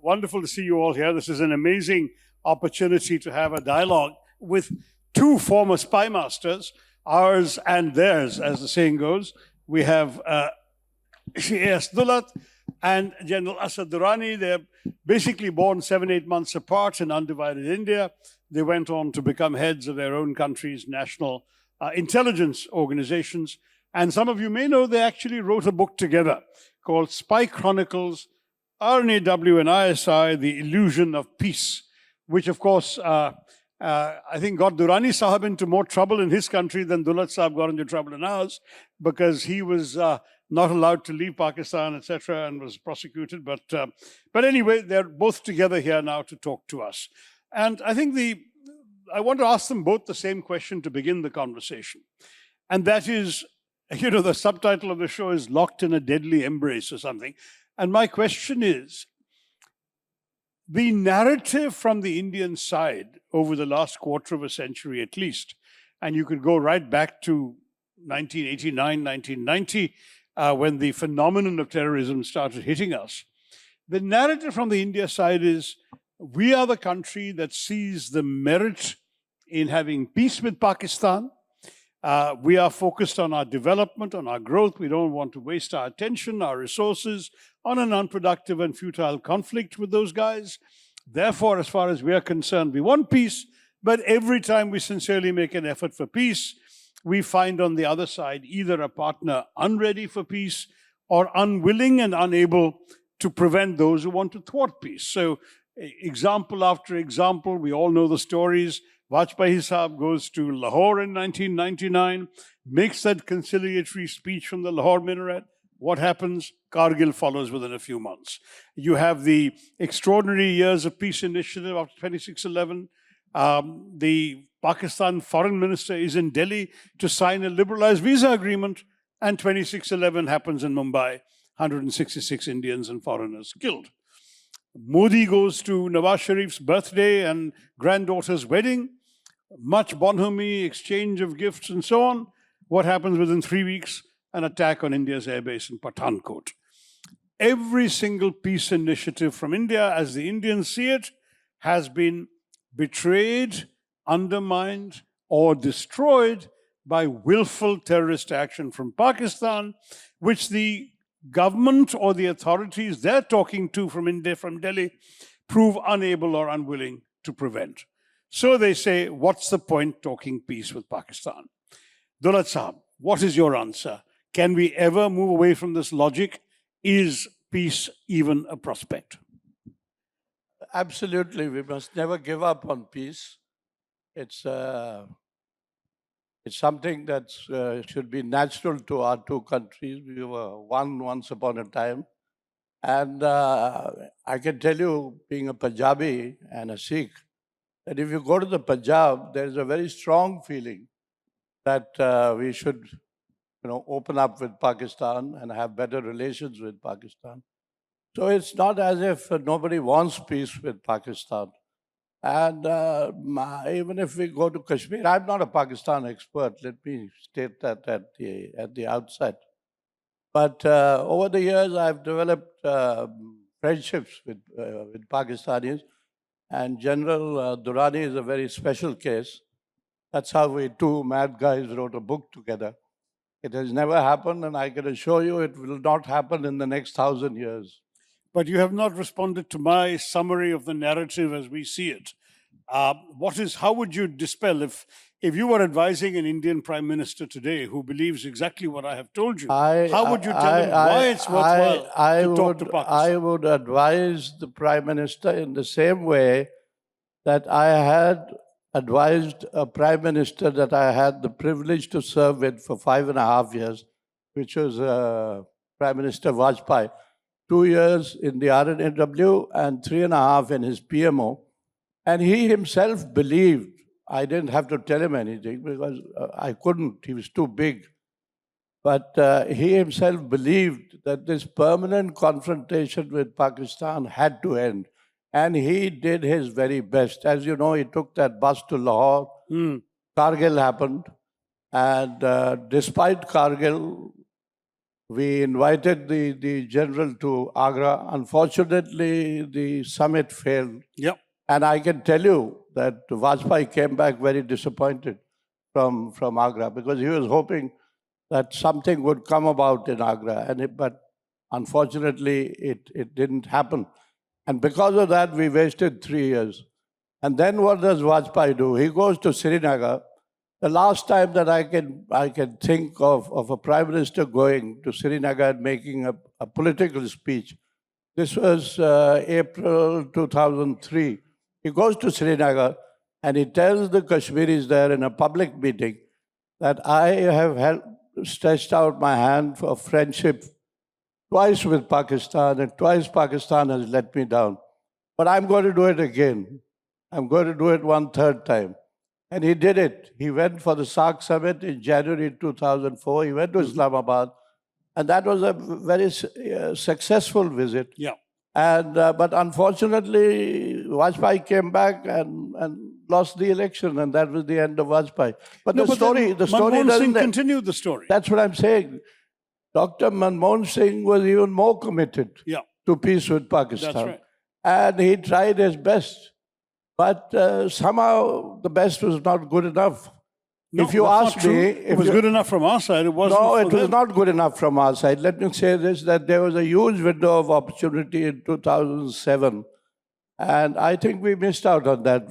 wonderful to see you all here. This is an amazing opportunity to have a dialogue with two former spy masters, ours and theirs, as the saying goes. We have A.S Dulat and General Asad Durrani. They're basically born 7-8 months apart in undivided India. They went on to become heads of their own country's national intelligence organizations. And some of you may know they actually wrote a book together called Spy Chronicles, RNAW and ISI, The Illusion of Peace, which of course I think got Durrani Sahab into more trouble in his country than Dulat Sahab got into trouble in ours, because he was not allowed to leave Pakistan, etc., and was prosecuted. But anyway, they're both together here now to talk to us. And I think I want to ask them both the same question to begin the conversation. And that is, you know, the subtitle of the show is Locked in a Deadly Embrace or something. And my question is, the narrative from the Indian side over the last quarter of a century at least, and you could go right back to 1989, 1990, when the phenomenon of terrorism started hitting us. The narrative from the India side is, we are the country that sees the merit in having peace with Pakistan. We are focused on our development, on our growth. We don't want to waste our attention, our resources on an unproductive and futile conflict with those guys. Therefore, as far as we are concerned, we want peace. But every time we sincerely make an effort for peace, we find on the other side either a partner unready for peace or unwilling and unable to prevent those who want to thwart peace. So example after example, we all know the stories. Vajpayee Sahab goes to Lahore in 1999, makes that conciliatory speech from the Lahore minaret. What happens? Kargil follows within a few months. You have the extraordinary years of peace initiative after 2611. The Pakistan foreign minister is in Delhi to sign a liberalized visa agreement, and 2611 happens in Mumbai. 166 Indians and foreigners killed. Modi goes to Nawaz Sharif's birthday and granddaughter's wedding, much bonhomie, exchange of gifts and so on. What happens within 3 weeks? An attack on India's airbase in Pathankot. Every single peace initiative from India, as the Indians see it, has been betrayed, undermined, or destroyed by willful terrorist action from Pakistan, which the government or the authorities they're talking to from India, from Delhi, prove unable or unwilling to prevent. So they say, what's the point talking peace with Pakistan? Dulat Sahab, what is your answer? Can we ever move away from this logic? Is peace even a prospect? Absolutely, we must never give up on peace. It's something that should be natural to our two countries. We were one once upon a time. And I can tell you, being a Punjabi and a Sikh, that if you go to the Punjab, there's a very strong feeling that we should, open up with Pakistan and have better relations with Pakistan. So it's not as if nobody wants peace with Pakistan. And even if we go to Kashmir, I'm not a Pakistan expert, let me state that at the outset. But over the years, I've developed friendships with Pakistanis, and General Durrani is a very special case. That's how we two mad guys wrote a book together. It has never happened, and I can assure you it will not happen in the next 1,000 years. But you have not responded to my summary of the narrative as we see it. How would you dispel if you were advising an Indian Prime Minister today who believes exactly what I have told you? How would you tell him why it's worthwhile to talk to Pakistan? I would advise the Prime Minister in the same way that I had advised a Prime Minister that I had the privilege to serve with for 5.5 years, which was Prime Minister Vajpayee. 2 years in the RNAW and 3.5 in his PMO. And he himself believed, I didn't have to tell him anything because I couldn't, he was too big. But he himself believed that this permanent confrontation with Pakistan had to end. And he did his very best. As you know, he took that bus to Lahore. Kargil, happened. And despite Kargil, we invited the general to Agra. Unfortunately, the summit failed. Yep. And I can tell you that Vajpayee came back very disappointed from Agra because he was hoping that something would come about in Agra. But unfortunately, it didn't happen. And because of that, we wasted 3 years. And then what does Vajpayee do? He goes to Srinagar. The last time that I can think of a prime minister going to Srinagar and making a political speech, this was April 2003. He goes to Srinagar and he tells the Kashmiris there in a public meeting that I have stretched out my hand for friendship twice with Pakistan, and twice Pakistan has let me down. But I'm going to do it again. I'm going to do it one third time. And he did it. He went for the SARC summit in January 2004. He went to Islamabad. And that was a very successful visit. Yeah. And but unfortunately, Vajpayee came back and lost the election, and that was the end of Vajpayee. But the story Manmohan doesn't Singh continued the story. That's what I'm saying. Dr. Manmohan Singh was even more committed to peace with Pakistan. That's right. And he tried his best. But somehow the best was not good enough. No, if you ask me... It was good enough from our side. It wasn't. No, it was not good enough from our side. Let me say this, that there was a huge window of opportunity in 2007. And I think we missed out on that.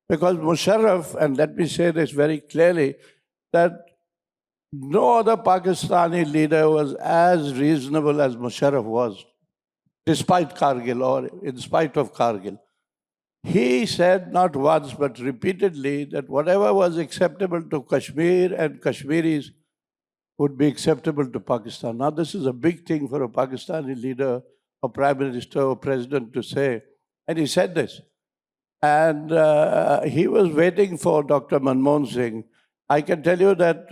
Because Musharraf, and let me say this very clearly, that no other Pakistani leader was as reasonable as Musharraf was, despite Kargil or in spite of Kargil. He said not once but repeatedly that whatever was acceptable to Kashmir and Kashmiris would be acceptable to Pakistan. Now this is a big thing for a Pakistani leader, a prime minister or president to say. And he said this. And he was waiting for Dr. Manmohan Singh. I can tell you that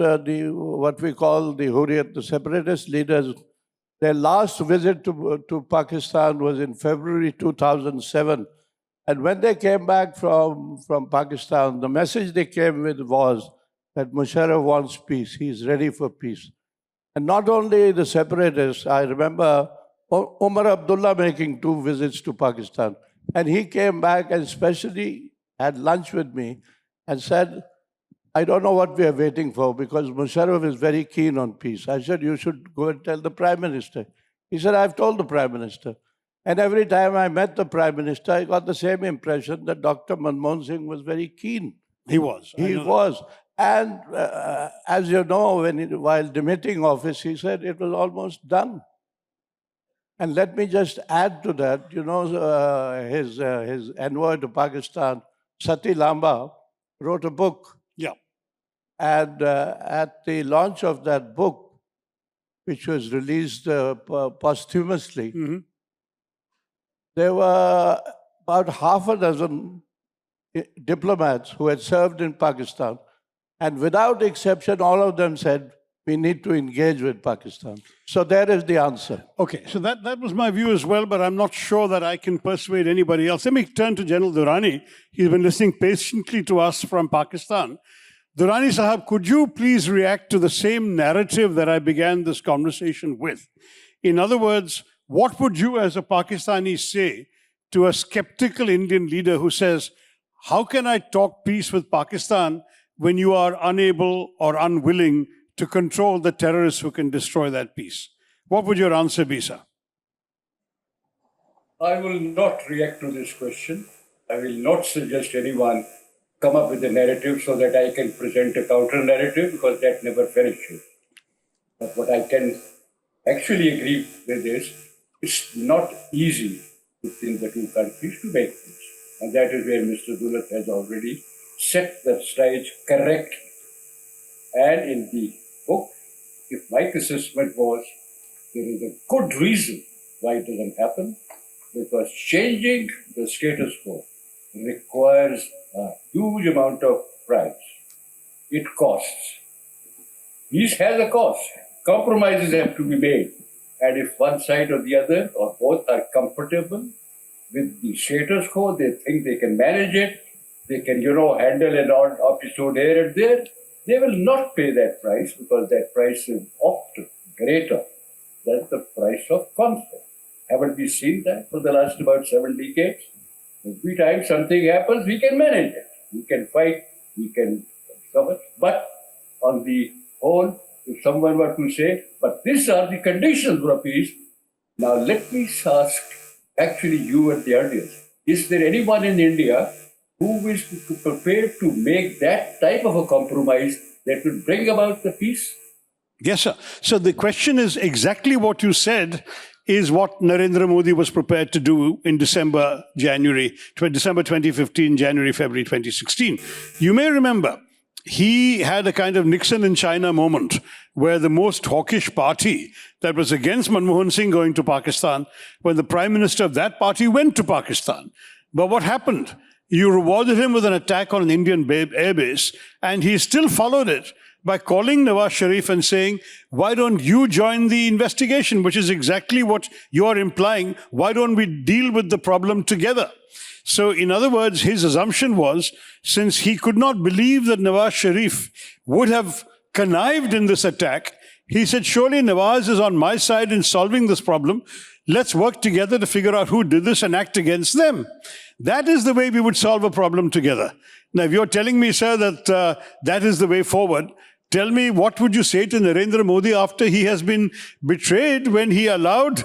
what we call the Hurriyat, the separatist leaders, their last visit to Pakistan was in February 2007. And when they came back from Pakistan, the message they came with was that Musharraf wants peace. He's ready for peace. And not only the separatists, I remember Umar Abdullah making 2 visits to Pakistan. And he came back and especially had lunch with me and said, I don't know what we are waiting for because Musharraf is very keen on peace. I said, you should go and tell the Prime Minister. He said, I've told the Prime Minister. And every time I met the Prime Minister, I got the same impression that Dr. Manmohan Singh was very keen. He was. He was. And as you know, while demitting office, he said it was almost done. And let me just add to that, you know, his envoy to Pakistan, Sati Lamba, wrote a book. Yeah. And at the launch of that book, which was released posthumously, there were about half a dozen diplomats who had served in Pakistan. And without exception, all of them said, we need to engage with Pakistan. So there is the answer. Okay, so that was my view as well, but I'm not sure that I can persuade anybody else. Let me turn to General Durrani. He's been listening patiently to us from Pakistan. Durrani Sahab, could you please react to the same narrative that I began this conversation with? In other words, what would you as a Pakistani say to a skeptical Indian leader who says, how can I talk peace with Pakistan when you are unable or unwilling to control the terrorists who can destroy that peace? What would your answer be, sir? I will not react to this question. I will not suggest anyone come up with a narrative so that I can present a counter narrative because that never finishes. But what I can actually agree with is, it's not easy within the 2 countries to make peace. And that is where Mr. Dulat has already set the stage correctly. And in the book, if my assessment was, there is a good reason why it doesn't happen, because changing the status quo requires a huge amount of price. It costs. Peace has a cost. Compromises have to be made. And if one side or the other or both are comfortable with the status quo, they think they can manage it, they can, handle an odd episode here and there, they will not pay that price because that price is often greater That's the price of conflict. Haven't we seen that for the last about 7 decades? Every time something happens, we can manage it. We can fight, we can cover. But on the whole, if someone were to say, but these are the conditions for peace, now let me ask actually you and the audience, is there anyone in India who is prepared to make that type of a compromise that will bring about the peace? Yes, sir. So the question is exactly what you said is what Narendra Modi was prepared to do in December 2015, January, February 2016. You may remember, he had a kind of Nixon in China moment where the most hawkish party that was against Manmohan Singh going to Pakistan, when the prime minister of that party went to Pakistan. But what happened? You rewarded him with an attack on an Indian airbase, and he still followed it by calling Nawaz Sharif and saying, why don't you join the investigation, which is exactly what you're implying. Why don't we deal with the problem together? So in other words, his assumption was, since he could not believe that Nawaz Sharif would have connived in this attack, he said, surely Nawaz is on my side in solving this problem. Let's work together to figure out who did this and act against them. That is the way we would solve a problem together. Now, if you're telling me, sir, that that is the way forward, tell me, what would you say to Narendra Modi after he has been betrayed when he allowed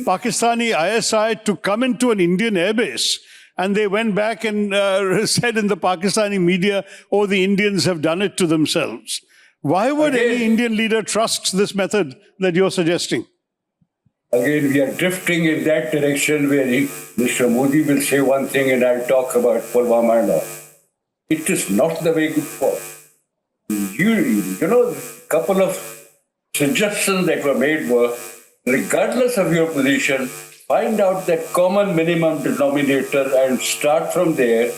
Pakistani ISI to come into an Indian airbase? And they went back and said in the Pakistani media, oh, the Indians have done it to themselves. Why would any Indian leader trust this method that you're suggesting? Again, we are drifting in that direction where Mr. Modi will say one thing and I'll talk about Pulwama and all. It is not the way good for. You know, a couple of suggestions that were made were, regardless of your position, find out that common minimum denominator and start from there,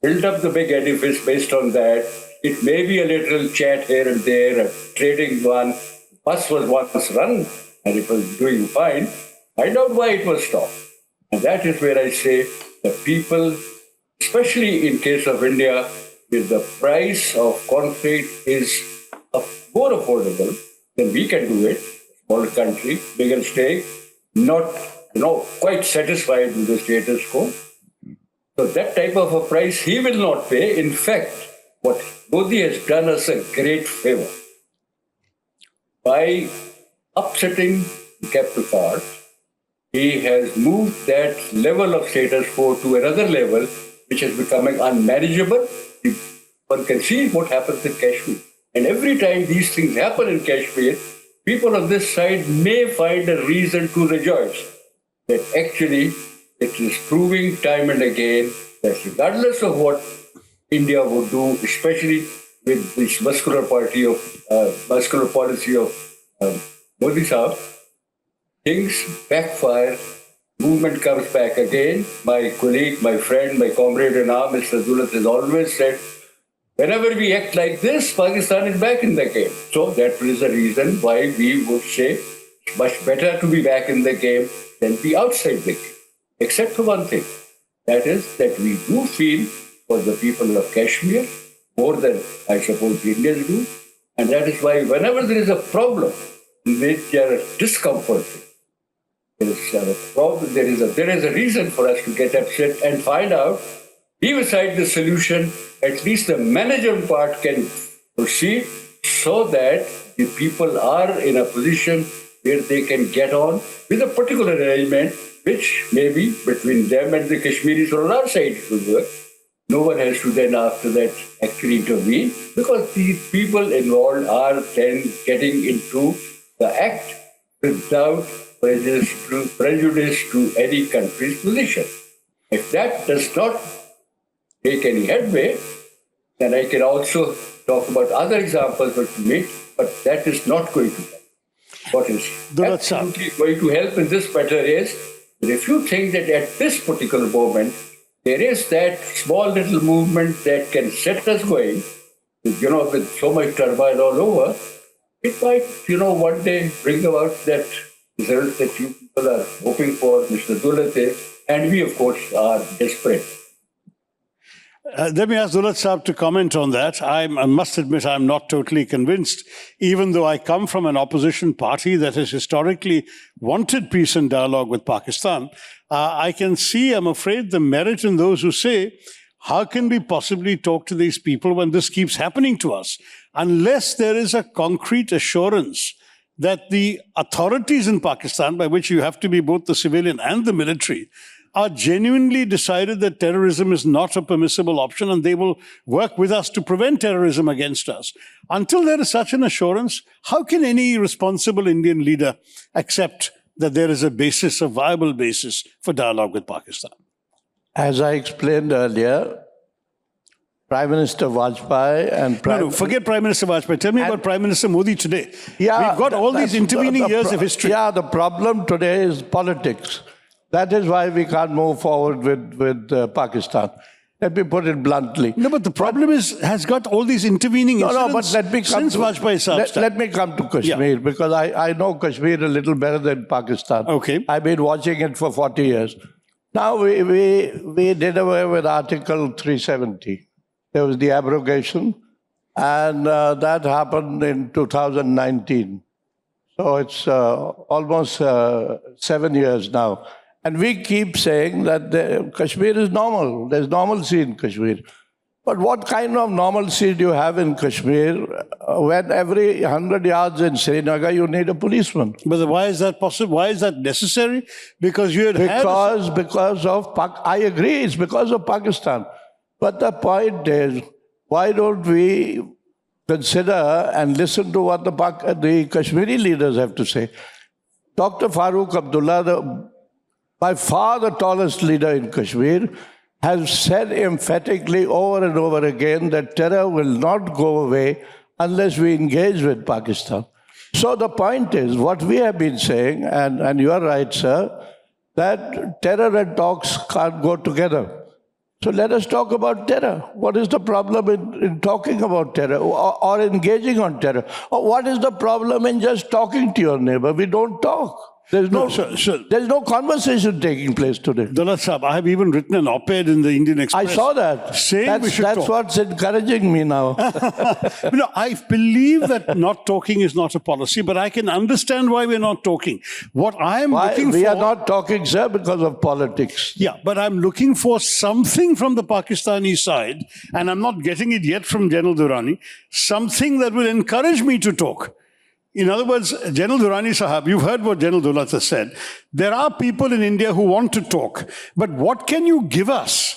build up the big edifice based on that. It may be a little chat here and there, a trading one. Bus was once run and it was doing fine. Find out why it was stopped. And that is where I say the people, especially in case of India, if the price of conflict is more affordable, then we can do it. Small country, bigger stake, not quite satisfied with the status quo. So that type of a price he will not pay. In fact, what Modi has done us a great favor. By upsetting the capital cards, he has moved that level of status quo to another level, which is becoming unmanageable. One can see what happens in Kashmir. And every time these things happen in Kashmir, people on this side may find a reason to rejoice. That actually it is proving time and again that regardless of what India would do, especially with this muscular policy of Modi Sahab, things backfire, movement comes back again. My colleague, my friend, my comrade in arms, Mr. Dulat, has always said, whenever we act like this, Pakistan is back in the game. So that is the reason why we would say it's much better to be back in the game than be outside the game. Except for one thing, that is that we do feel for the people of Kashmir more than I suppose the Indians do. And that is why whenever there is a problem in which there is discomfort, there is a reason for us to get upset and find out, leave aside the solution, at least the management part can proceed so that the people are in a position where they can get on with a particular arrangement, which may be between them and the Kashmiris on our side it will work. No one has to then after that actually intervene because the people involved are then getting into the act without prejudice to any country's position. If that does not take any headway, then I can also talk about other examples that we made, but that is not going to help. What is absolutely going to help in this matter is that if you think that at this particular moment, there is that small little movement that can set us going, with so much turmoil all over, it might, one day bring about that result that you people are hoping for, Mr. Dulat, and we, of course, are desperate. Let me ask Dulat Saab to comment on that. I must admit I'm not totally convinced, even though I come from an opposition party that has historically wanted peace and dialogue with Pakistan. I can see, I'm afraid, the merit in those who say, how can we possibly talk to these people when this keeps happening to us? Unless there is a concrete assurance that the authorities in Pakistan, by which you have to be both the civilian and the military, are genuinely decided that terrorism is not a permissible option and they will work with us to prevent terrorism against us. Until there is such an assurance, how can any responsible Indian leader accept that there is a basis, a viable basis for dialogue with Pakistan? As I explained earlier, Prime Minister Vajpayee and No, forget Prime Minister Vajpayee. Tell me about Prime Minister Modi today. Yeah, we've got all these intervening years of history. Yeah, the problem today is politics. That is why we can't move forward with Pakistan. Let me put it bluntly. No, but the problem has got all these intervening incidents. No, but let me come since Vajpayee Saab's time. Let me come to Kashmir, because I know Kashmir a little better than Pakistan. Okay. I've been watching it for 40 years. Now we did away with Article 370. There was the abrogation, and that happened in 2019. So it's almost 7 years now. And we keep saying that Kashmir is normal. There's normalcy in Kashmir. But what kind of normalcy do you have in Kashmir when every 100 yards in Srinagar you need a policeman? But why is that possible? Why is that necessary? Because you Because of I agree, it's because of Pakistan. But the point is, why don't we consider and listen to what the Kashmiri leaders have to say? Dr. Farooq Abdullah, by far the tallest leader in Kashmir, has said emphatically over and over again that terror will not go away unless we engage with Pakistan. So the point is, what we have been saying, and you are right, sir, that terror and talks can't go together. So let us talk about terror. What is the problem in talking about terror or engaging on terror? Or what is the problem in just talking to your neighbor? We don't talk. There's no conversation taking place today. Dulat Saab, I have even written an op-ed in the Indian Express. I saw that. Saying we should that's talk. what's encouraging me now. I believe that not talking is not a policy, but I can understand why we're not talking. What I am looking for... We are not talking, sir, because of politics. Yeah, but I'm looking for something from the Pakistani side, and I'm not getting it yet from General Durrani, something that will encourage me to talk. In other words, General Durrani Sahab, you've heard what General Dulat has said. There are people in India who want to talk, but what can you give us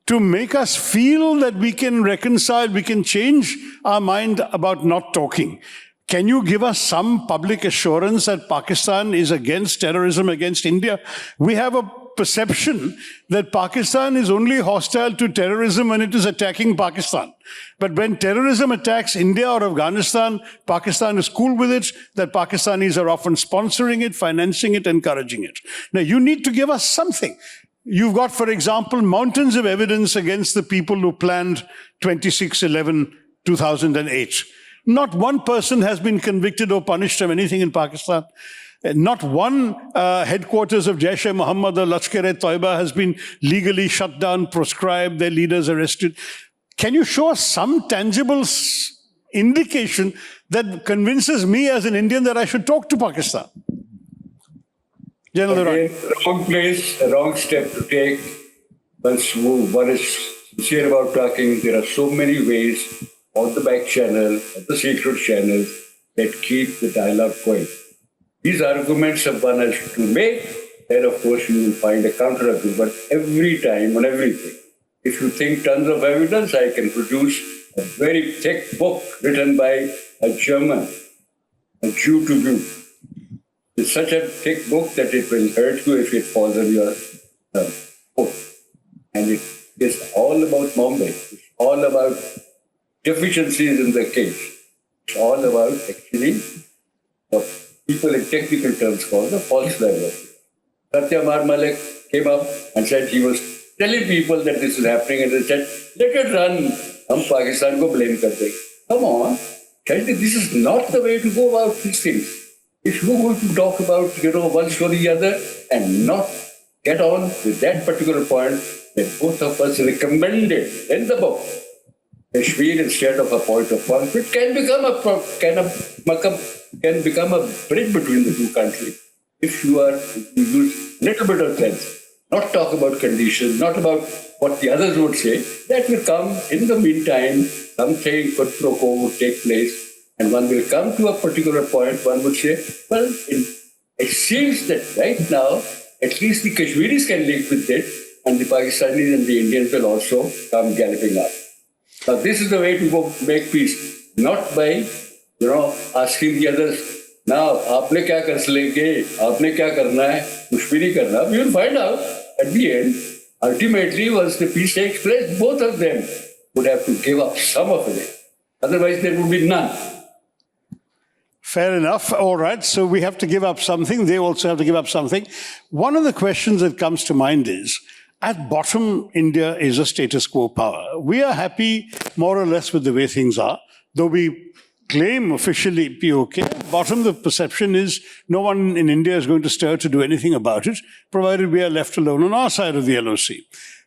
to make us feel that we can reconcile, we can change our mind about not talking? Can you give us some public assurance that Pakistan is against terrorism against India? We have a perception that Pakistan is only hostile to terrorism when it is attacking Pakistan. But when terrorism attacks India or Afghanistan, Pakistan is cool with it, that Pakistanis are often sponsoring it, financing it, encouraging it. Now, you need to give us something. You've got, for example, mountains of evidence against the people who planned 26/11/2008. Not one person has been convicted or punished of anything in Pakistan. Not one headquarters of Jaish-e-Mohammed or Lashkar-e-Toiba has been legally shut down, proscribed, their leaders arrested. Can you show us some tangible indication that convinces me as an Indian that I should talk to Pakistan? General Again, wrong place, the wrong step to take. Once one is sincere about talking, there are so many ways on the back channel, on the secret channels that keep the dialogue going. These arguments of one has to make, then of course you will find a counter argument. But every time on everything, if you think tons of evidence, I can produce a very thick book written by a German, a Jew to Jew. It's such a thick book that it will hurt you if it falls on your book. And it is all about Bombay. It's all about deficiencies in the case. It's all about actually what people in technical terms call the false diversity. Satya Malik came up and said he was telling people that this is happening, and they said, let it run. Hum Pakistan ko blame kar denge. Come on. This is not the way to go about these things. If you're going to talk about, one story or the other and not get on with that particular point, that both of us recommended in the book, Kashmir instead of a point of conflict can become a bridge between the two countries if you use little bit of sense, not talk about conditions, not about what the others would say. That will come in the meantime. Something quid pro quo would take place, and one will come to a particular point. One would say, well, it seems that right now at least the Kashmiris can live with it, and the Pakistanis and the Indians will also come galloping up. Now, this is the way to go make peace, not by, asking the others, now, आपने क्या कर लेंगे, आपने क्या करना है, कुछ भी नहीं करना. We will find out at the end. Ultimately, once the peace takes place, both of them would have to give up some of it. Otherwise, there would be none. Fair enough. All right. So we have to give up something. They also have to give up something. One of the questions that comes to mind is, at bottom, India is a status quo power. We are happy more or less with the way things are, though we claim officially POK. Bottom, the perception is no one in India is going to stir to do anything about it, provided we are left alone on our side of the LOC.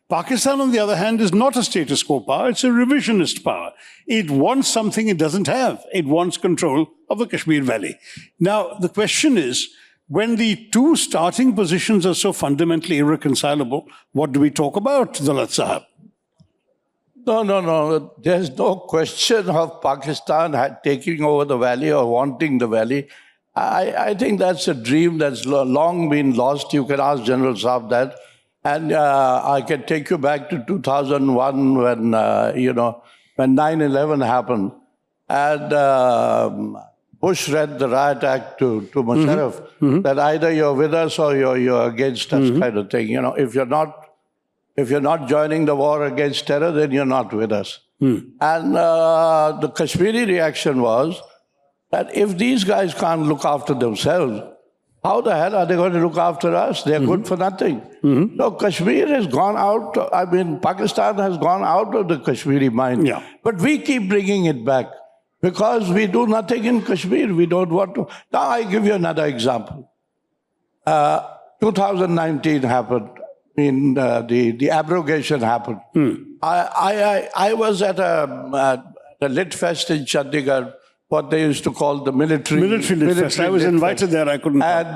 Pakistan, on the other hand, is not a status quo power. It's a revisionist power. It wants something it doesn't have. It wants control of the Kashmir Valley. Now, the question is, when the two starting positions are so fundamentally irreconcilable, what do we talk about, Dulat Sahab? No. There's no question of Pakistan taking over the valley or wanting the valley. I think that's a dream that's long been lost. You can ask General Saab that. And I can take you back to 2001 when 9/11 happened. And Bush read the Riot Act to Musharraf, that either you're with us or you're against us, kind of thing. If you're not joining the war against terror, then you're not with us. And the Kashmiri reaction was that if these guys can't look after themselves, how the hell are they going to look after us? They're good for nothing. So Kashmir has gone out, Pakistan has gone out of the Kashmiri mind. Yeah. But we keep bringing it back because we do nothing in Kashmir. We don't want to. Now I give you another example. 2019 happened. The abrogation happened. I was at a lit fest in Chandigarh, what they used to call the military lit fest. I was invited there, I couldn't. And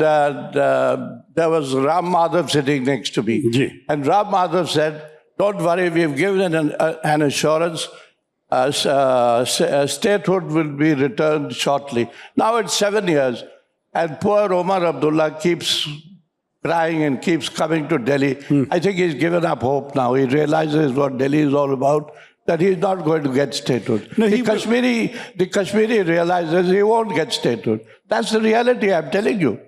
there was Ram Madhav sitting next to me. Ji. And Ram Madhav said, don't worry, we've given an assurance, statehood will be returned shortly. Now it's 7 years, and poor Omar Abdullah keeps crying and keeps coming to Delhi. I think he's given up hope now. He realizes what Delhi is all about, that he's not going to get statehood. No, the Kashmiri realizes he won't get statehood. That's the reality, I'm telling you.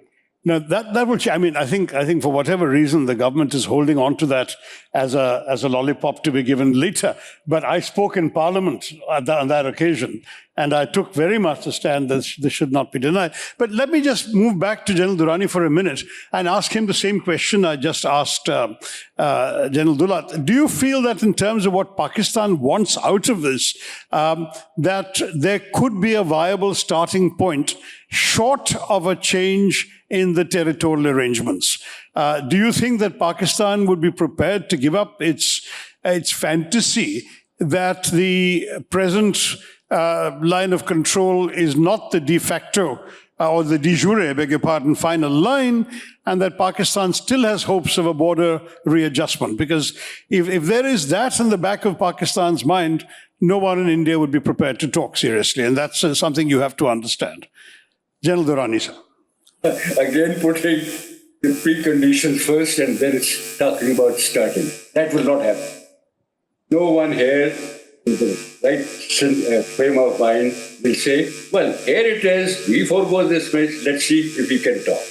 No, that will change. I think for whatever reason, the government is holding on to that as a lollipop to be given later. But I spoke in Parliament on that occasion, and I took very much the stand that this should not be denied. But let me just move back to General Durrani for a minute and ask him the same question I just asked General Dulat. Do you feel that in terms of what Pakistan wants out of this, that there could be a viable starting point short of a change in the territorial arrangements? Do you think that Pakistan would be prepared to give up its fantasy that the present line of control is not the de facto or the de jure, beg your pardon, final line, and that Pakistan still has hopes of a border readjustment? Because if there is that in the back of Pakistan's mind, no one in India would be prepared to talk seriously, and that's something you have to understand. General Durrani, sir. Again, putting the preconditions first and then it's talking about starting. That will not happen. No one here in the right frame of mind will say, well, here it is, we forego this match, let's see if we can talk.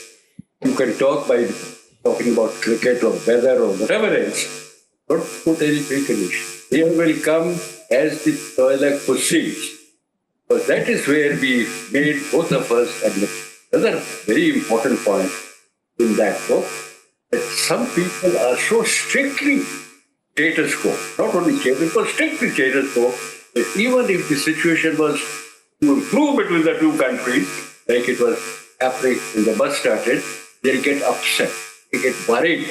You can talk by talking about cricket or weather or whatever else. Don't put any precondition. Here will come as the toilet proceeds. But that is where we made both of us admit. Another very important point in that book, that some people are so strictly status quo, not only status quo, strictly status quo, that even if the situation was to improve between the two countries, like it was happening when the bus started, they'll get upset, they get worried.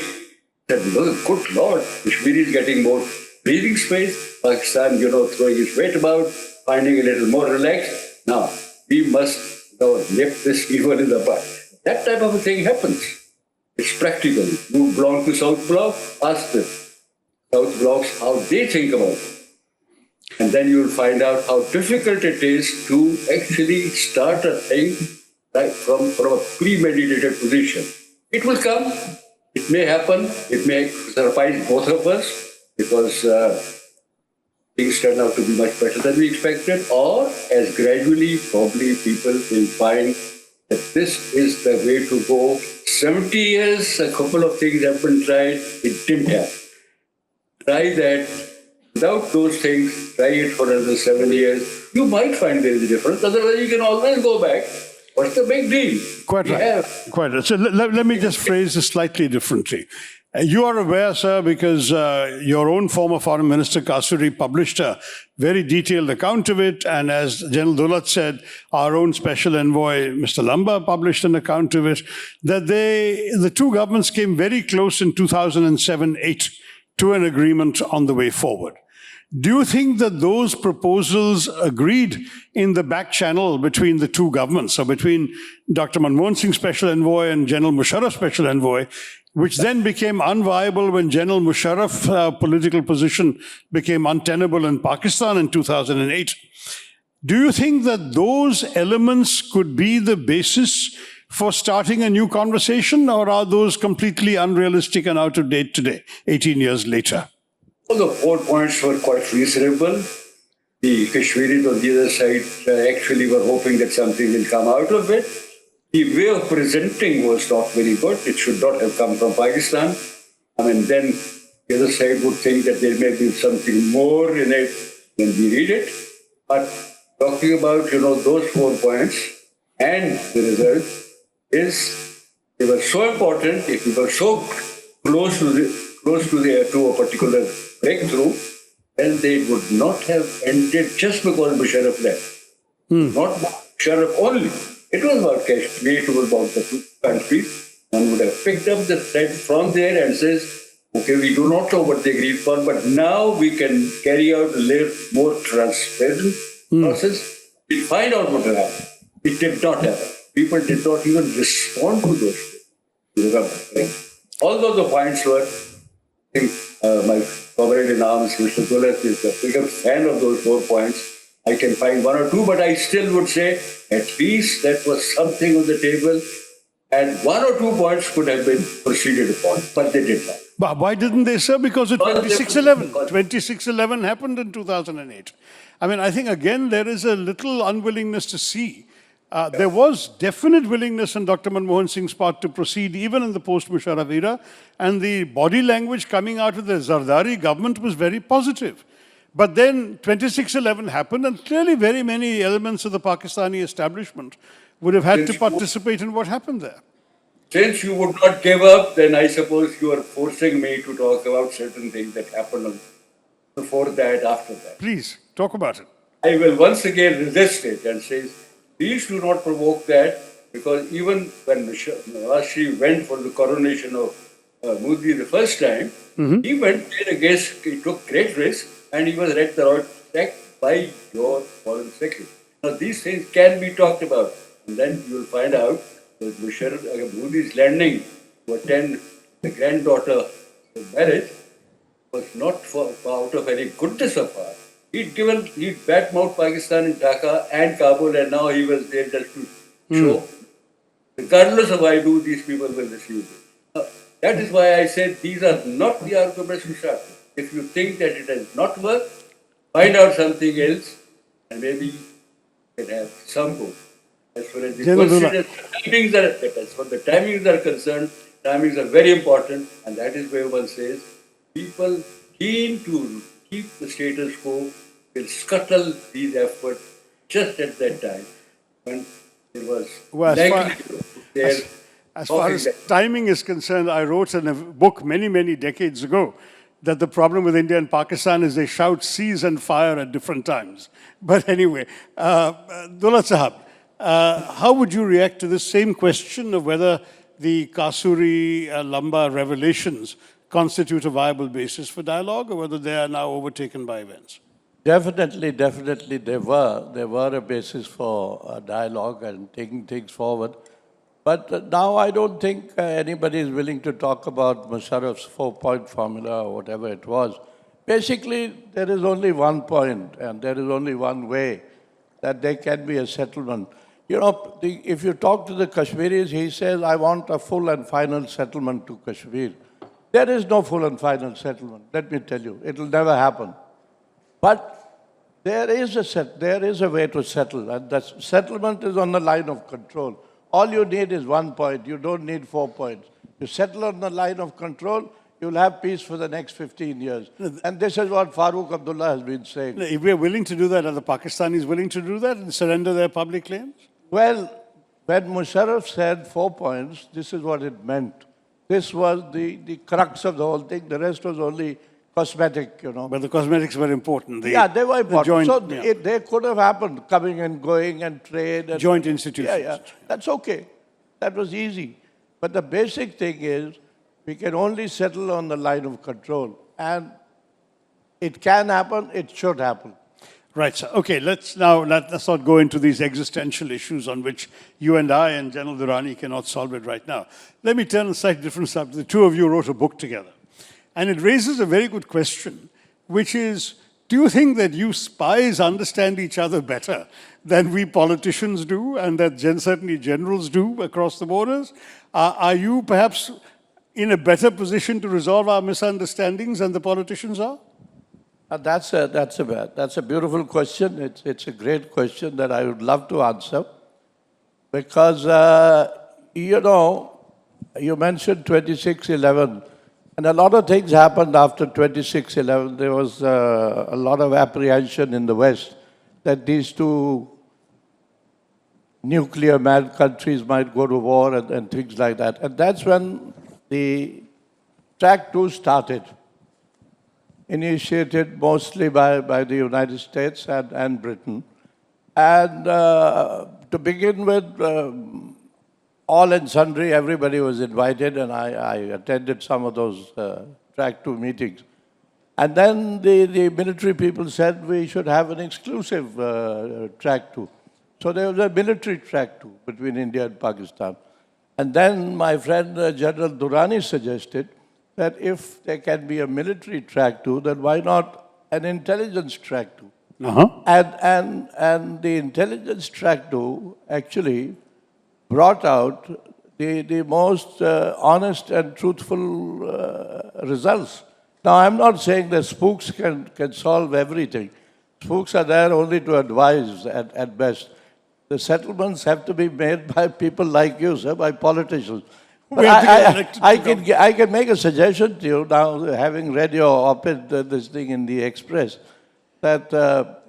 Said, good Lord, Kashmir is getting more breathing space. Pakistan, throwing its weight about, finding a little more relaxed. Now, we must nip this evil in the bud. That type of a thing happens. It's practical. You belong to South Bloc, ask the South Blocs how they think about it. And then you'll find out how difficult it is to actually start a thing right from a premeditated position. It will come. It may happen. It may surprise both of us because things turn out to be much better than we expected. Or as gradually, probably people will find that this is the way to go. 70 years, a couple of things have been tried. It didn't happen. Try that. Without those things, try it for another 7 years. You might find there is a difference. Otherwise, you can always go back. What's the big deal? Quite right. Quite right. So let me just phrase this slightly differently. You are aware, sir, because your own former Foreign Minister Kasuri published a very detailed account of it. And as General Dulat said, our own Special Envoy, Mr. Lamba, published an account of it, that the two governments came very close in 2007-8 to an agreement on the way forward. Do you think that those proposals agreed in the back channel between the two governments, so between Dr. Manmohan Singh's Special Envoy and General Musharraf's Special Envoy, which then became unviable when General Musharraf's political position became untenable in Pakistan in 2008? Do you think that those elements could be the basis for starting a new conversation, or are those completely unrealistic and out of date today, 18 years later? Well, the 4 points were quite reasonable. The Kashmiris on the other side actually were hoping that something will come out of it. The way of presenting was not very good. It should not have come from Pakistan. Then the other side would think that there may be something more in it when we read it. But talking about, those 4 points and the result they were so important, if we were so close to a particular breakthrough, then they would not have ended just because Musharraf left. Not Musharraf only. It was about Kashmir, it was about the two countries. One would have picked up the thread from there and says, okay, we do not know what they agreed upon, but now we can carry out a little more transparent process. We'll find out what will happen. It did not happen. People did not even respond to those things. Remember, right? Although the points were, I think my comrade in arms, Mr. Dulat, is a bigger fan of those 4 points. I can find 1 or 2, but I still would say at least that was something on the table, and 1 or 2 points could have been proceeded upon, but they did not. But why didn't they, sir? Because of 2611. 2611 happened in 2008. I think, again, there is a little unwillingness to see. There was definite willingness on Dr. Manmohan Singh's part to proceed even in the post-Musharraf era, and the body language coming out of the Zardari government was very positive. But then 2611 happened, and clearly very many elements of the Pakistani establishment would have had to participate in what happened there. Since you would not give up, then I suppose you are forcing me to talk about certain things that happened before that, after that. Please, talk about it. I will once again resist it and say, please do not provoke that, because even when Nawaz went for the coronation of Modi the first time, he went there against, he took great risk, and he was attacked by your foreign secretary. Now, these things can be talked about, and then you will find out that Modi's landing to attend the granddaughter marriage was not out of any goodness of heart. He'd badmouthed Pakistan in Dhaka and Kabul, and now he was there just to show, regardless of I do, these people will refuse it. That is why I said these are not the arguments to start with. If you think that it has not worked, find out something else, and maybe you can have some hope. As far as the timings are concerned, timings are very important, and that is where one says people keen to keep the status quo will scuttle these efforts just at that time when it was as far as timing is concerned, I wrote in a book many, many decades ago that the problem with India and Pakistan is they shout cease and fire at different times. But anyway, Dulat Sahab, how would you react to this same question of whether the Kasuri Lamba revelations constitute a viable basis for dialogue, or whether they are now overtaken by events? Definitely, definitely, they were a basis for dialogue and taking things forward. But now I don't think anybody is willing to talk about Musharraf's four-point formula or whatever it was. Basically, there is only one point and there is only one way that there can be a settlement. You know, if you talk to the Kashmiris, he says, I want a full and final settlement to Kashmir. There is no full and final settlement, let me tell you. It will never happen. But there is a way to settle, and that settlement is on the line of control. All you need is 1 point. You don't need 4 points. You settle on the line of control, you'll have peace for the next 15 years. And this is what Farooq Abdullah has been saying. If we are willing to do that, are the Pakistanis willing to do that and surrender their public claims? Well, when Musharraf said 4 points, this is what it meant. This was the crux of the whole thing. The rest was only cosmetic, you know. But the cosmetics were important. They were important. Joint, they could have happened, coming and going and trade. And, joint institutions. Yeah, that's okay. That was easy. But the basic thing is, we can only settle on the line of control. And it can happen, it should happen. Right, sir. Okay, let's not go into these existential issues on which you and I and General Durrani cannot solve it right now. Let me turn a slightly different subject. The two of you wrote a book together. And it raises a very good question, which is, do you think that you spies understand each other better than we politicians do, and that certainly generals do across the borders? Are you perhaps in a better position to resolve our misunderstandings than the politicians are? That's a beautiful question. It's a great question that I would love to answer. Because, you know, you mentioned 26/11. And a lot of things happened after 26/11. There was a lot of apprehension in the West that these two nuclear-mad countries might go to war and things like that. And that's when the Track 2 started, initiated mostly by the United States and Britain. And to begin with, all and sundry, everybody was invited, and I attended some of those Track 2 meetings. And then the military people said we should have an exclusive Track 2. So there was a military Track 2 between India and Pakistan. And then my friend General Durrani suggested that if there can be a military Track 2, then why not an intelligence Track 2? And the intelligence Track 2 actually brought out the most honest and truthful results. Now, I'm not saying that spooks can solve everything. Spooks are there only to advise at best. The settlements have to be made by people like you, sir, by politicians. But I can make a suggestion to you now, having read your op-ed, this thing in the Express, that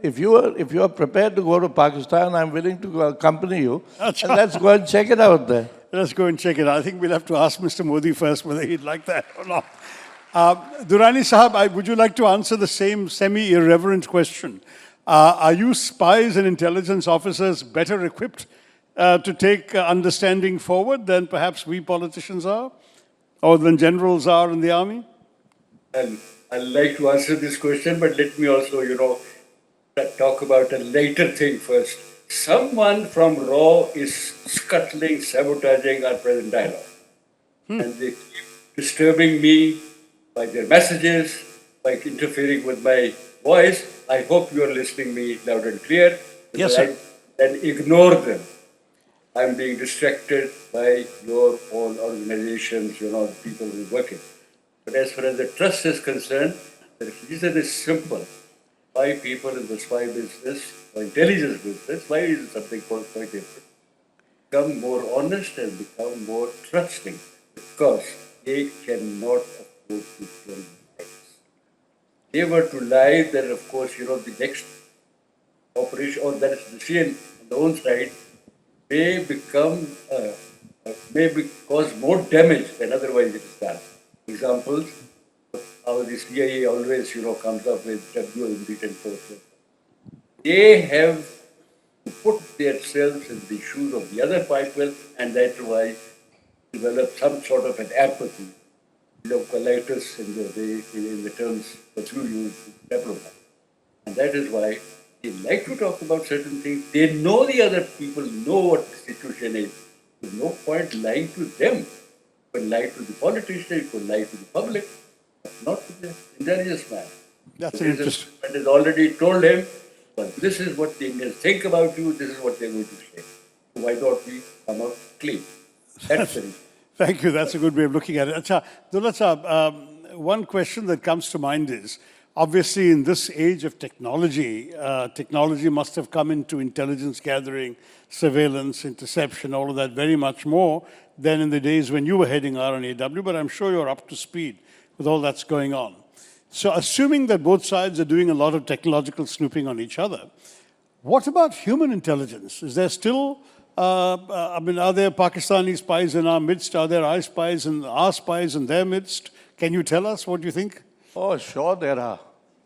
if you are prepared to go to Pakistan, I'm willing to accompany you. And let's go and check it out there. Let's go and check it out. I think we'll have to ask Mr. Modi first whether he'd like that or not. Durrani Sahab, would you like to answer the same semi-irreverent question? Are you spies and intelligence officers better equipped to take understanding forward than perhaps we politicians are, or than generals are in the army? And I'd like to answer this question, but let me also, talk about a later thing first. Someone from RAW is scuttling, sabotaging our present dialogue. And they keep disturbing me by their messages, by interfering with my voice. I hope you are listening me loud and clear. Yes, sir. Then ignore them. I'm being distracted by your own organizations, people who are working. But as far as the trust is concerned, the reason is simple. Why people in the spy business or intelligence business, why is it something called quite different? Become more honest and become more trusting, because they cannot afford to tell lies. They were to lie, then of course, the next operation, or that is the CN on the own side, may cause more damage than otherwise it is done. Examples, how the CIA always, comes up with W in written force. They have to put themselves in the shoes of the other people, and that's why develop some sort of an apathy colitis in the terms that you use in diploma. And that is why they like to talk about certain things. They know the other people know what the situation is. There's no point lying to them. You can lie to the politician, you can lie to the public, but not to the intelligence man. That's The an intelligence interesting. man has already told him, well, this is what the Indians think about you, this is what they're going to say. So why don't we come out clean? That's the reason. Thank you. That's a good way of looking at it. Acha, Dulat Sahab, one question that comes to mind is, obviously in this age of technology, technology must have come into intelligence gathering, surveillance, interception, all of that very much more than in the days when you were heading RNAW, but I'm sure you're up to speed with all that's going on. So assuming that both sides are doing a lot of technological snooping on each other, what about human intelligence? Is there still, are there Pakistani spies in our midst? Are there our spies in their midst? Can you tell us what you think? Oh, sure there are.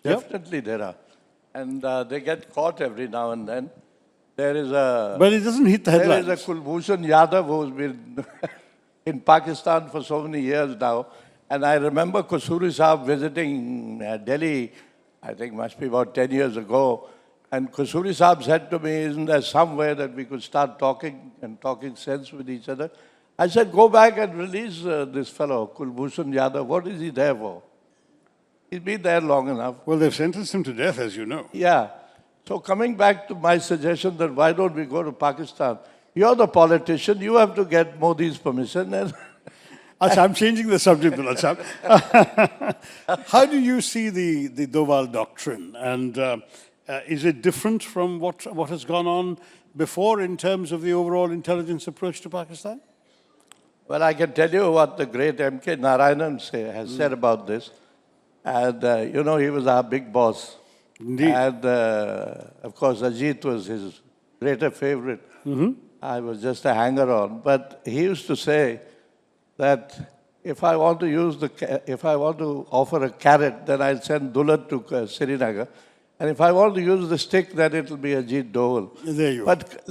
Yep. Definitely there are. And they get caught every now and then. There is a... But it doesn't hit the There headlines. is a Kulbhushan Yadav who's been in Pakistan for so many years now. And I remember Kasuri Saab visiting Delhi, I think must be about 10 years ago. And Kasuri Saab said to me, isn't there somewhere that we could start talking and talking sense with each other? I said, go back and release this fellow, Kulbhushan Yadav. What is he there for? He's been there long enough. Well, they've sentenced him to death, as you know. Yeah. So coming back to my suggestion that why don't we go to Pakistan? You're the politician, you have to get Modi's permission. And Acha, I'm changing the subject, Dulat Sahab. How do you see the Doval doctrine? And is it different from what has gone on before in terms of the overall intelligence approach to Pakistan? well, I can tell you what the great M.K. Narayanan has said about this. And, he was our big boss. Indeed. And, of course, Ajit was his greater favorite. I was just a hanger-on. But he used to say that if I want to offer a carrot, then I'll send Dulat to Srinagar. And if I want to use the stick, then it'll be Ajit Doval. There you are. But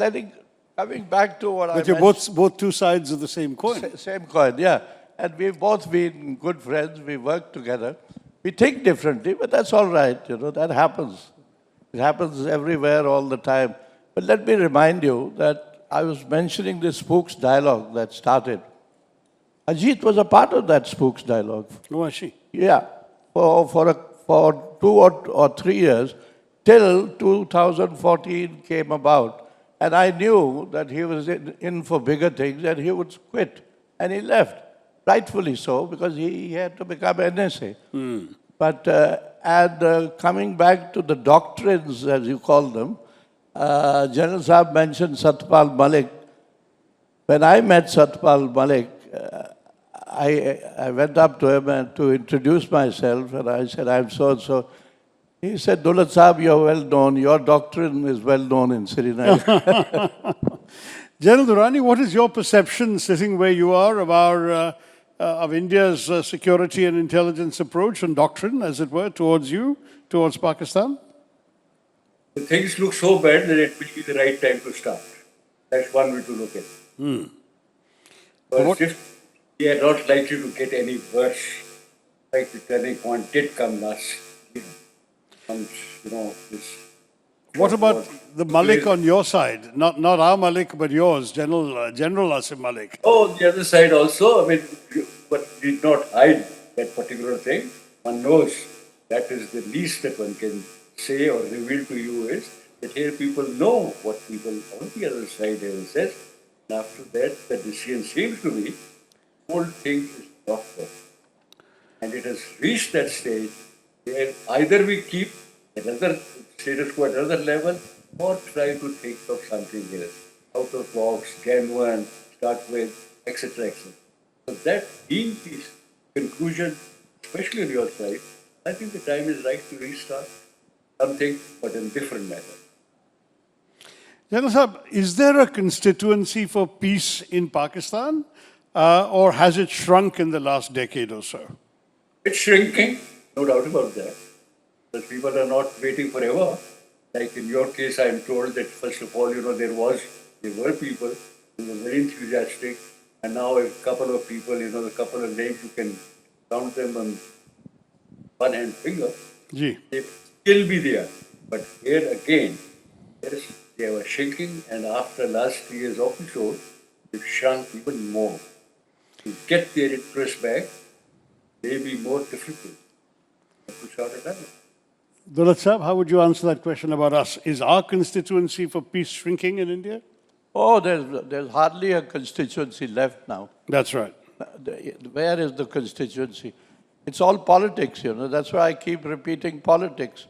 coming back to what But you're both two sides of the same coin. Same coin, yeah. And we've both been good friends. We work together. We think differently, but that's all right. That happens. It happens everywhere all the time. But let me remind you that I was mentioning the Spooks dialogue that started. Ajit was a part of that Spooks dialogue. Oh, was she? Yeah, for 2 or 3 years, till 2014 came about. And I knew that he was in for bigger things and he would quit. And he left. Rightfully so, because he had to become NSA. But coming back to the doctrines, as you call them, General Saab mentioned Satpal Malik. When I met Satpal Malik, I went up to him and to introduce myself, and I said, I'm so-and-so. He said, Dulat Saab, you're well known. Your doctrine is well known in Srinagar. General Durrani, what is your perception, sitting where you are, of India's security and intelligence approach and doctrine, as it were, towards Pakistan? The things look so bad that it will be the right time to start. That's one way to look at it. But if we are not likely to get any worse, like the turning point did come last year. What about the Malik on your side? Not our Malik, but yours, General Asim Malik. Oh, the other side also, but did not hide that particular thing. One knows that is the least that one can say or reveal to you is that here people know what people on the other side have said. And after that, the decision seems to be, the whole thing is not working. And it has reached that stage where either we keep another status quo at another level or try to think of something else. Out of box, genuine, start with, etc., etc. So that being the conclusion, especially on your side, I think the time is right to restart something, but in a different manner. General Saab, is there a constituency for peace in Pakistan, or has it shrunk in the last decade or so? It's shrinking, no doubt about that. But people are not waiting forever. Like in your case, I am told that first of all, there were people who were very enthusiastic, and now a couple of people, a couple of names you can count them on one hand finger. Ji. They still be there. But here again, yes, they were shrinking, and after last year's episode, they've shrunk even more. To get their interest back may be more difficult. To short it out. Dulat Sahab, how would you answer that question about us? Is our constituency for peace shrinking in India? Oh, there's hardly a constituency left now. That's right. Where is the constituency? It's all politics, you know. That's why I keep repeating politics.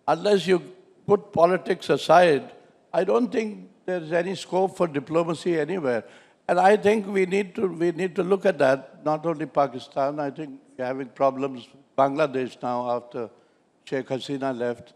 Unless you put politics aside, I don't think there's any scope for diplomacy anywhere. And I think we need to look at that, not only Pakistan. I think we're having problems with Bangladesh now after Sheikh Hasina left.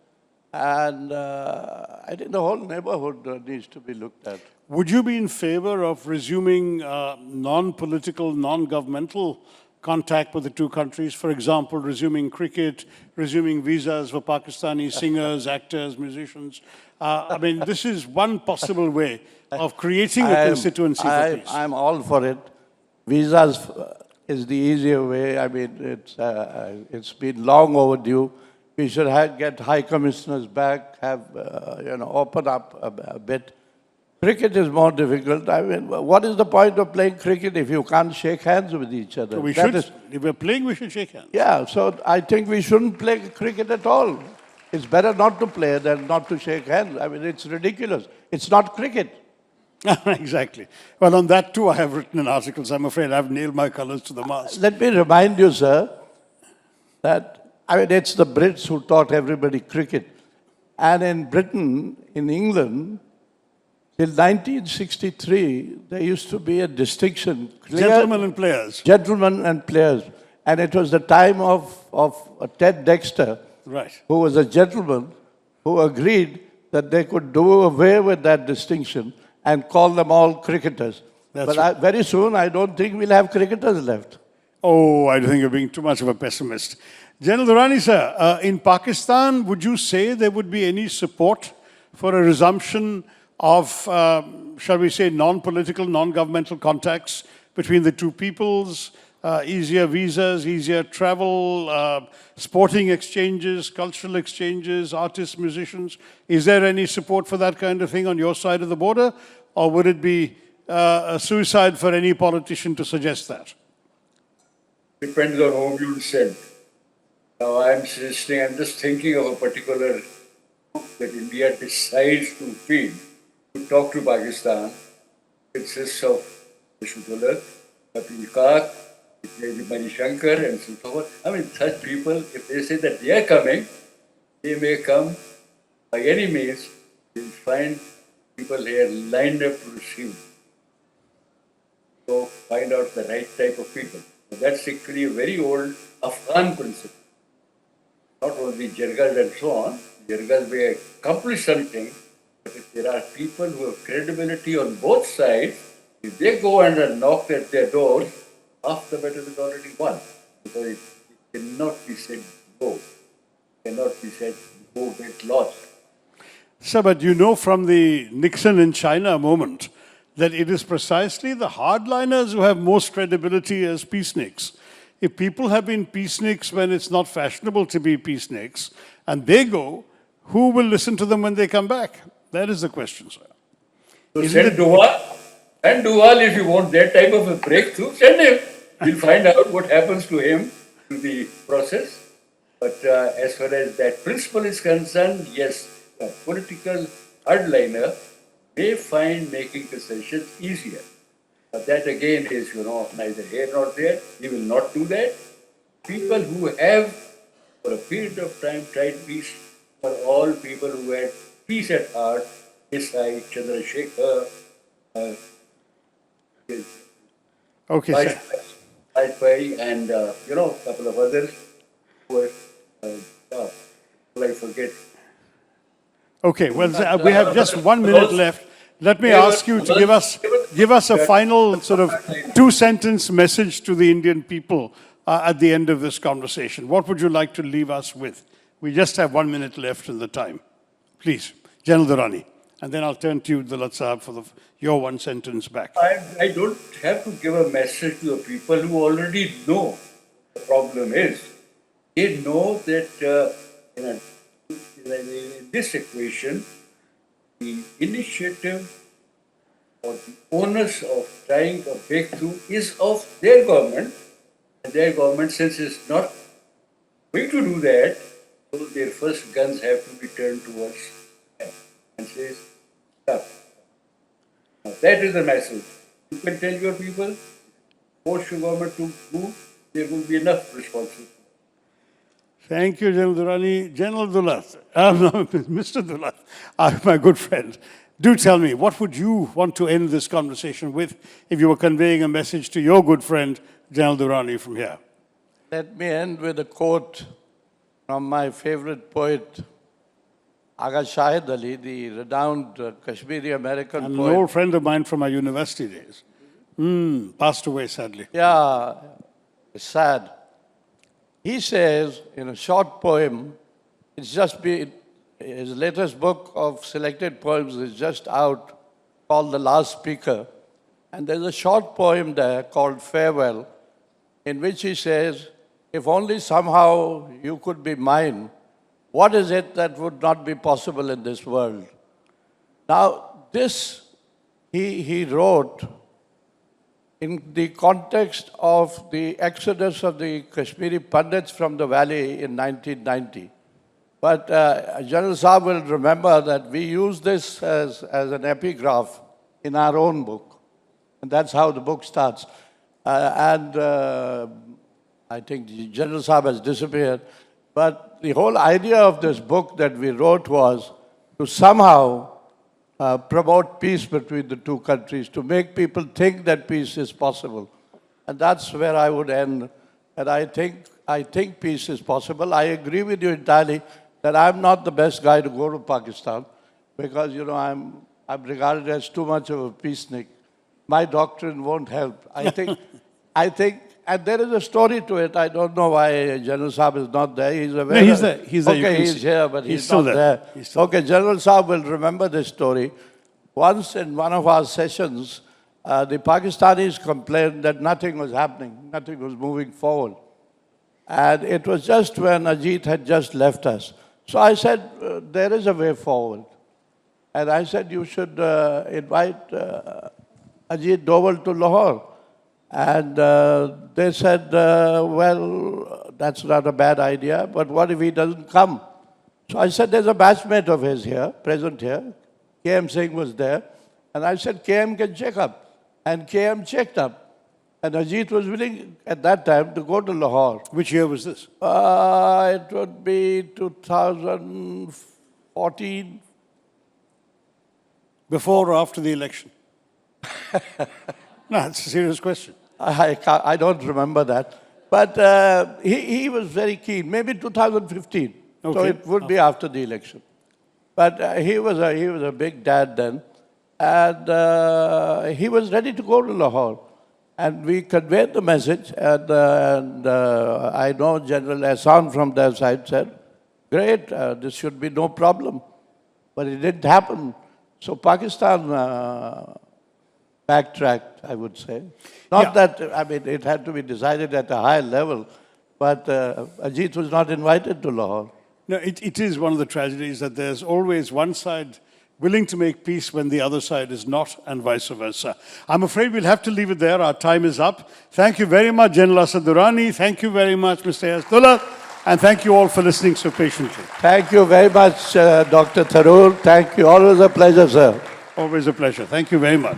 And I think the whole neighborhood needs to be looked at. Would you be in favor of resuming non-political, non-governmental contact with the two countries? For example, resuming cricket, resuming visas for Pakistani singers, actors, musicians. I mean, this is one possible way of creating a constituency for peace. I'm all for it. Visas is the easier way. I mean, it's been long overdue. We should get high commissioners back, open up a bit. Cricket is more difficult. I mean, what is the point of playing cricket if you can't shake hands with each other? If we're playing, we should shake hands. Yeah, so I think we shouldn't play cricket at all. It's better not to play than not to shake hands. I mean, it's ridiculous. It's not cricket. Exactly. Well, on that too, I have written in articles. I'm afraid I've nailed my colors to the mast. Let me remind you, sir, that it's the Brits who taught everybody cricket. And in Britain, in England, till 1963, there used to be a distinction. Gentlemen and players. Gentlemen and players. And it was the time of Ted Dexter, right, who was a gentleman, who agreed that they could do away with that distinction and call them all cricketers. But very soon, I don't think we'll have cricketers left. Oh, I think you're being too much of a pessimist. General Durrani, sir, in Pakistan, would you say there would be any support for a resumption of, shall we say, non-political, non-governmental contacts between the two peoples, easier visas, easier travel, sporting exchanges, cultural exchanges, artists, musicians? Is there any support for that kind of thing on your side of the border? Or would it be a suicide for any politician to suggest that? Depends on whom you send. Now I'm just thinking of a particular group that India decides to feed, to talk to Pakistan. It consists of A.S Dulat, PAK, Shankar, and so forth. I mean, such people, if they say that they are coming, they may come by any means. You'll find people here lined up to receive them. So find out the right type of people. So that's actually a very old Afghan principle. Not only Jirgas and so on. Jirgas may accomplish something, but if there are people who have credibility on both sides, if they go and knock at their doors, half the battle is already won. Because it cannot be said go. It cannot be said go get lost. Sir, but you know from the Nixon in China moment that it is precisely the hardliners who have most credibility as peaceniks. If people have been peaceniks when it's not fashionable to be peaceniks, and they go, who will listen to them when they come back? That is the question, sir. So send Duval. And Duval, if you want that type of a breakthrough, send him. We'll find out what happens to him through the process. But as far as that principle is concerned, yes, a political hardliner may find making concessions easier. But that again is, neither here nor there. He will not do that. People who have, for a period of time, tried peace, for all people who had peace at heart, Desai, Chandrasekhar, Okay, sir. And, a couple of others who were, I forget. Okay, well, we have just 1 minute left. Let me ask you to give us a final sort of 2-sentence message to the Indian people at the end of this conversation. What would you like to leave us with? We just have 1 minute left in the time. Please, General Durrani. And then I'll turn to you, Dulat Sahab, for your 1 sentence back. I don't have to give a message to the people who already know the problem is. They know that in this equation, the initiative or the onus of trying a breakthrough is of their government. And their government, since it's not going to do that, so their first guns have to be turned towards them and says, stop. Now that is the message. You can tell your people, force your government to move, there will be enough responses. Thank you, General Durrani. General Dulat, Mr. Dulat, my good friend, do tell me, what would you want to end this conversation with if you were conveying a message to your good friend, General Durrani, from here? Let me end with a quote from my favorite poet, Aga Shahid Ali, the renowned Kashmiri American And poet. an old friend of mine from our university days. Passed away, sadly. Yeah, it's sad. He says in a short poem, his latest book of selected poems is just out, called The Last Speaker. And there's a short poem there called Farewell, in which he says, if only somehow you could be mine, what is it that would not be possible in this world? Now, this he wrote in the context of the exodus of the Kashmiri Pandits from the valley in 1990. But General Saab will remember that we use this as an epigraph in our own book. And that's how the book starts. I think General Saab has disappeared. But the whole idea of this book that we wrote was to somehow promote peace between the two countries, to make people think that peace is possible. And that's where I would end. And I think peace is possible. I agree with you entirely that I'm not the best guy to go to Pakistan because, you know, I'm regarded as too much of a peacenik. My doctrine won't help. I think, and there is a story to it. I don't know why General Saab is not there. He's aware. No, he's there. He's there. Okay, he's here, but he's still not there. there. Okay, General Saab will remember this story. Once in one of our sessions, the Pakistanis complained that nothing was happening, nothing was moving forward. And it was just when Ajit had just left us. So I said, there is a way forward. And I said, you should invite Ajit Doval to Lahore. And they said, well, that's not a bad idea, but what if he doesn't come? So I said, there's a batchmate of his here, present here. KM Singh was there. And I said, KM can check up. And KM checked up. And Ajit was willing at that time to go to Lahore. Which year was this? It would be 2014. Before or after the election? No, it's a serious question. I don't remember that. But he was very keen, maybe 2015. Okay. So it would be after the election. But he was a big dad then. And he was ready to go to Lahore. And we conveyed the message. And I know General Ehsan from their side said, great, this should be no problem. But it didn't happen. So Pakistan backtracked, I would say. Not that, I mean, it had to be decided at a higher level, but Ajit was not invited to Lahore. No, it is one of the tragedies that there's always one side willing to make peace when the other side is not, and vice versa. I'm afraid we'll have to leave it there. Our time is up. Thank you very much, General Asad Durrani. Thank you very much, Mr. A.S Dulat. And thank you all for listening so patiently. Thank you very much, Dr. Tharoor. Thank you. Always a pleasure, sir. Always a pleasure. Thank you very much.